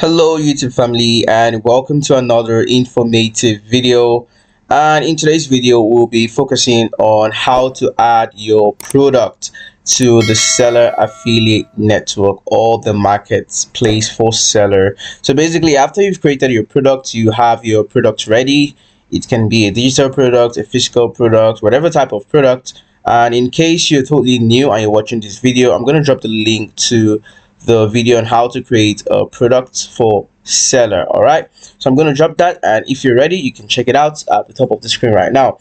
Hello YouTube family, and welcome to another informative video. And in today's video we'll be focusing on how to add your product to the seller affiliate network or the marketplace for seller. So basically, after you've created your product, you have your product ready. It can be a digital product, a physical product, whatever type of product. And in case you're totally new and you're watching this video, I'm going to drop the link to the video on how to create a product for seller. All right, so I'm going to drop that, and if you're ready you can check it out at the top of the screen right now.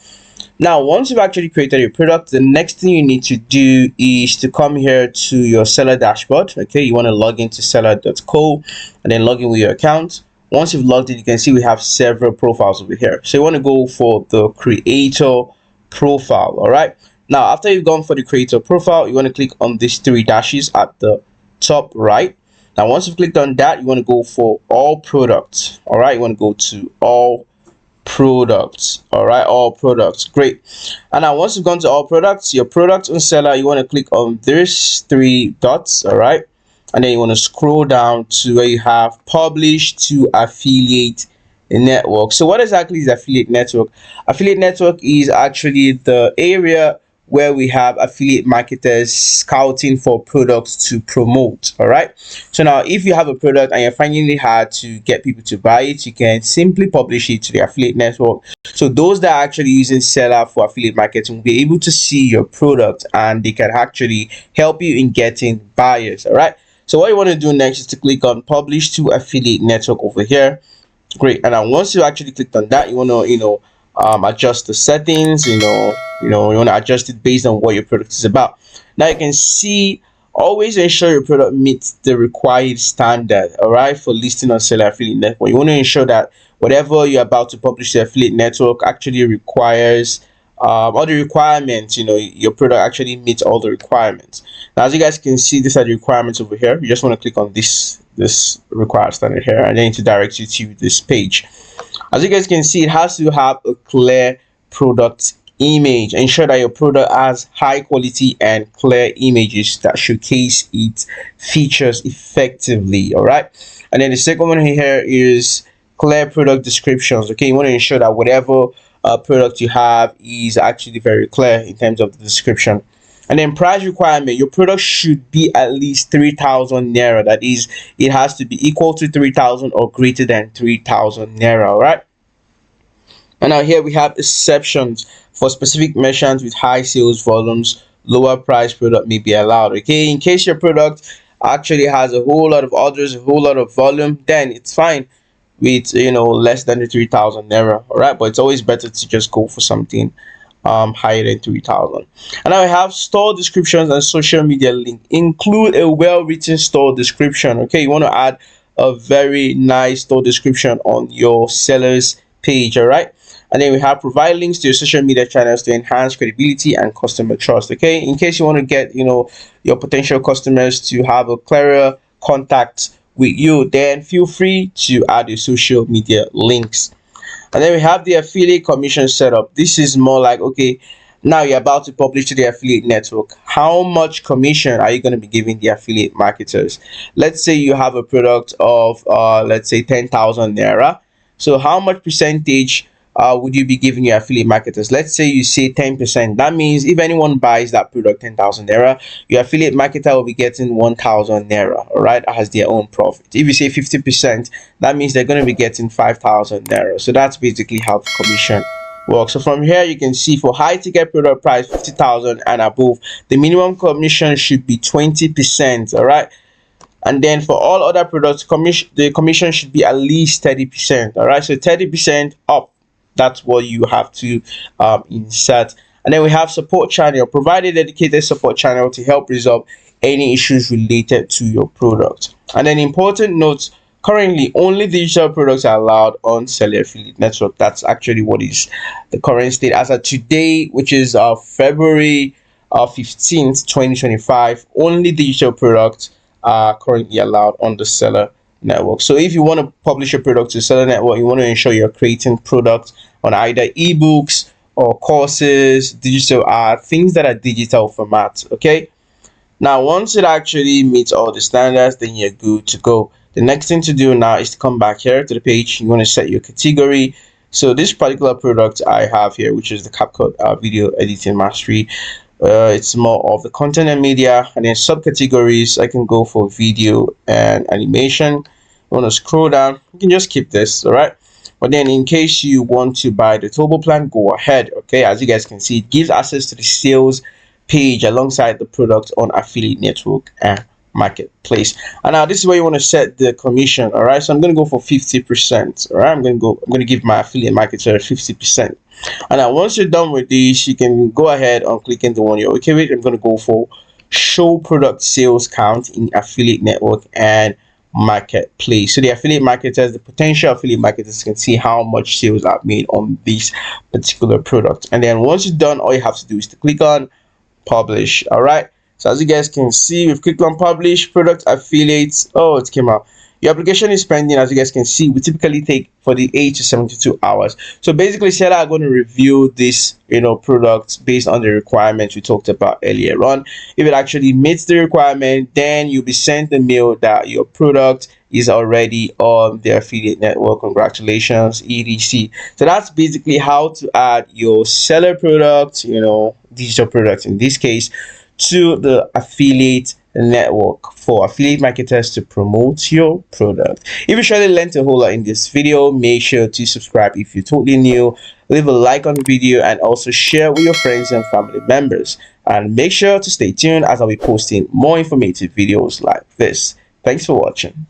Once you've actually created your product, the next thing you need to do is to come here to your seller dashboard. Okay, you want to log into seller.co and then log in with your account. Once you've logged in, you can see we have several profiles over here, so you want to go for the creator profile. All right, now after you've gone for the creator profile, you want to click on these three dashes at the top right. Now once you've clicked on that, you want to go for all products. All right, you want to go to all products. All right, all products. Great. And now once you've gone to all products, your product on seller, you want to click on these three dots. All right, and then you want to scroll down to where you have publish to affiliate network. So what exactly is affiliate network? Affiliate network is actually the area where we have affiliate marketers scouting for products to promote. All right, so now if you have a product and you're finding it hard to get people to buy it, you can simply publish it to the affiliate network. So those that are actually using seller for affiliate marketing will be able to see your product and they can actually help you in getting buyers. All right, so what you want to do next is to click on publish to affiliate network over here. Great. And then once you actually clicked on that, you want to adjust the settings. You want to adjust it based on what your product is about. Now you can see, always ensure your product meets the required standard. All right, for listing on seller affiliate network, you want to ensure that whatever you're about to publish to affiliate network actually requires all the requirements. Your product actually meets all the requirements. Now as you guys can see, these are the requirements over here. You just want to click on this required standard here, and then to direct you to this page. As you guys can see, it has to have a clear product image. Ensure that your product has high quality and clear images that showcase its features effectively. All right, and then the second one here is clear product descriptions. Okay, you want to ensure that whatever product you have is actually very clear in terms of the description. And then price requirement, your product should be at least 3,000 naira. That is, it has to be equal to 3,000 or greater than 3,000 naira. All right, and now here we have exceptions. For specific merchants with high sales volumes, lower price product may be allowed. Okay, in case your product actually has a whole lot of orders, a whole lot of volume, then it's fine with less than the 3,000 naira. All right, but it's always better to just go for something higher than 3,000. And now I have store descriptions and social media link. Include a well-written store description. Okay, you want to add a very nice store description on your seller's page. All right, and then we have provide links to your social media channels to enhance credibility and customer trust. Okay, in case you want to get your potential customers to have a clearer contact with you, then feel free to add your social media links. And then we have the affiliate commission setup. This is more like, okay, now you're about to publish to the affiliate network. How much commission are you going to be giving the affiliate marketers? Let's say you have a product of let's say 10,000 naira. So how much percentage would you be giving your affiliate marketers? Let's say you say 10%. That means if anyone buys that product 10,000 naira, your affiliate marketer will be getting 1,000 naira, all right, as their own profit. If you say 50%, that means they're going to be getting 5,000 naira. So that's basically how the commission works. So from here you can see, for high ticket product price 50,000 and above, the minimum commission should be 20%. All right, and then for all other products, the commission should be at least 30%. All right, so 30% up, that's what you have to insert. And then we have support channel. Provide a dedicated support channel to help resolve any issues related to your product. And then important notes, currently only digital products are allowed on seller affiliate network. That's actually what is the current state as of today, which is February 15th 2025. Only digital products are currently allowed on the seller network. So if you want to publish a product to seller network, you want to ensure you're creating products on either ebooks or courses, digital art, things that are digital formats. Okay, now once it actually meets all the standards, then you're good to go. The next thing to do now is to come back here to the page. You want to set your category. So this particular product I have here, which is the CapCut video editing mastery, it's more of the content and media, and then subcategories I can go for video and animation. You want to scroll down, you can just keep this, all right? But then in case you want to buy the turbo plan, go ahead. Okay, as you guys can see, it gives access to the sales page alongside the product on affiliate network and marketplace. And now this is where you want to set the commission. All right, so I'm going to go for 50%. All right, I'm going to give my affiliate marketer 50%. And now once you're done with this, you can go ahead on clicking the one you're okay with. I'm going to go for show product sales count in affiliate network and marketplace. So the affiliate marketers, the potential affiliate marketers, can see how much sales are made on this particular product. And then once you're done, all you have to do is to click on publish. All right, so as you guys can see, we've clicked on publish product affiliates. Oh, it came out. Your application is pending. As you guys can see, we typically take 48 to 72 hours. So basically, Selar are going to review this products based on the requirements we talked about earlier on. If it actually meets the requirement, then you'll be sent the mail that your product is already on the affiliate network. Congratulations, etc. So that's basically how to add your seller product, digital product in this case, to the affiliate network for affiliate marketers to promote your product. If you surely learned a whole lot in this video, make sure to subscribe if you're totally new, leave a like on the video, and also share with your friends and family members. And make sure to stay tuned as I'll be posting more informative videos like this. Thanks for watching.